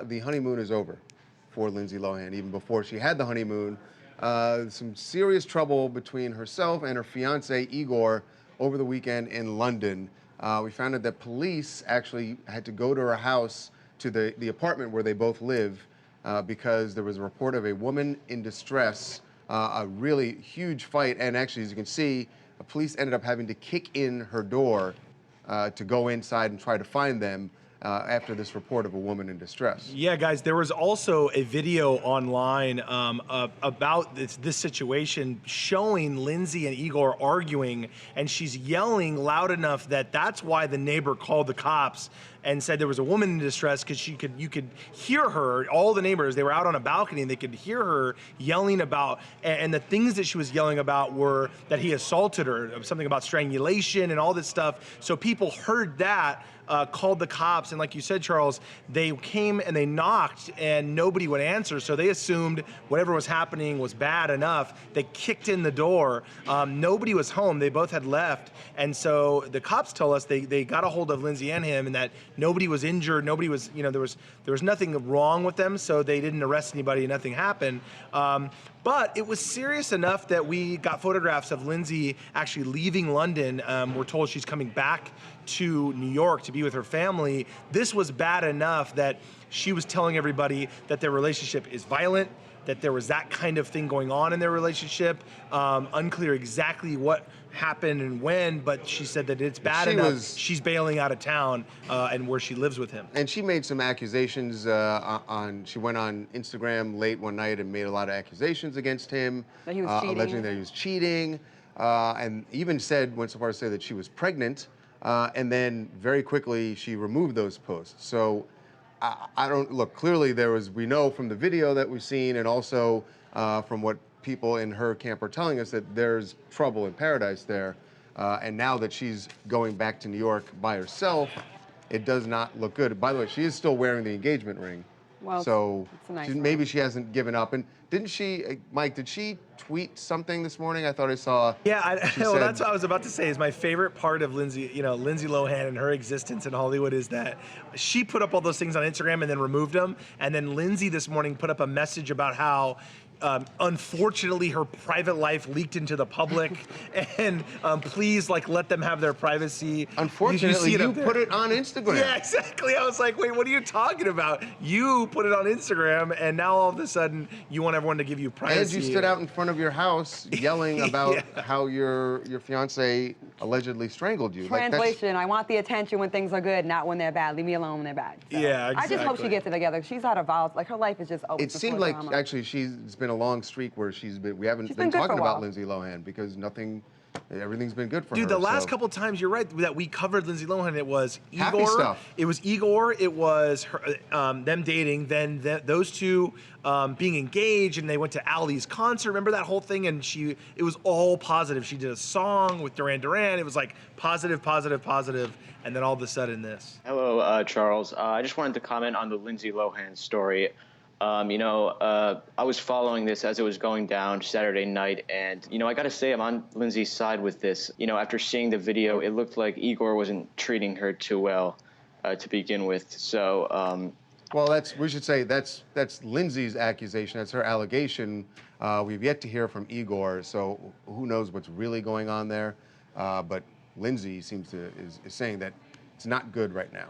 The honeymoon is over for Lindsay Lohan. Even before she had the honeymoon, some serious trouble between herself and her fiance, Egor, over the weekend in London. We found out that police actually had to go to her house, to the apartment where they both live, because there was a report of a woman in distress, a really huge fight, and actually, as you can see, the police ended up having to kick in her door to go inside and try to find them. After this report of a woman in distress. Yeah, guys, there was also a video online about this situation showing Lindsay and Egor arguing, and she's yelling loud enough that that's why the neighbor called the cops and said there was a woman in distress, because you could hear her, all the neighbors, they were out on a balcony and they could hear her yelling about, and the things that she was yelling about were that he assaulted her, something about strangulation and all this stuff. So people heard that, called the cops, and like you said, Charles, they came and they knocked and nobody would answer, so they assumed whatever was happening was bad enough. They kicked in the door. Nobody was home. They both had left, and so the cops told us they got a hold of Lindsay and him, and that nobody was injured, nobody was, you know, there was nothing wrong with them, so they didn't arrest anybody, nothing happened. But it was serious enough that we got photographs of Lindsay actually leaving London. We're told she's coming back to New York to be with her family. This was bad enough that she was telling everybody that their relationship is violent, that there was that kind of thing going on in their relationship. Unclear exactly what happened and when, but she said that it's bad enough. She's bailing out of town and where she lives with him. And she made some accusations she went on Instagram late one night and made a lot of accusations against him. That he was cheating. Alleging that he was cheating, and even went so far as to say that she was pregnant, and then very quickly she removed those posts. So I don't, look, clearly we know from the video that we've seen, and also from what people in her camp are telling us, that there's trouble in paradise there. And now that she's going back to New York by herself, it does not look good. By the way, she is still wearing the engagement ring. Well, so it's a nice maybe she hasn't given up. And didn't she, Mike, did she tweet something this morning? I thought I saw. Yeah, well, that's what I was about to say. Is my favorite part of Lindsay, Lindsay Lohan and her existence in Hollywood is that she put up all those things on Instagram and then removed them. And then Lindsay this morning put up a message about how unfortunately her private life leaked into the public, and please, like, let them have their privacy. Unfortunately, you put it on Instagram. Yeah, exactly. I was like, wait, what are you talking about? You put it on Instagram, and now all of a sudden you want everyone to give you privacy. And you stood out in front of your house yelling about how your fiance allegedly strangled you. Translation, I want the attention when things are good, not when they're bad. Leave me alone when they're bad. So yeah, exactly. I just hope she gets it together. She's had a vow, like her life is just over. It seemed like drama. actually she's been a long streak where we haven't been talking about Lindsay Lohan, because everything's been good for her. Dude, the last couple times, you're right, that we covered Lindsay Lohan, it was Egor. Happy stuff. It was Egor, it was her, them dating, then those two being engaged, and they went to Ali's concert. Remember that whole thing? And it was all positive. She did a song with Duran Duran. It was like positive, positive, positive, and then all of a sudden this. Hello, Charles. I just wanted to comment on the Lindsay Lohan story. I was following this as it was going down Saturday night, and, I gotta say, I'm on Lindsay's side with this. After seeing the video, it looked like Egor wasn't treating her too well to begin with, so... Well, we should say that's Lindsay's accusation, that's her allegation. We've yet to hear from Egor, so who knows what's really going on there, but Lindsay is saying that it's not good right now.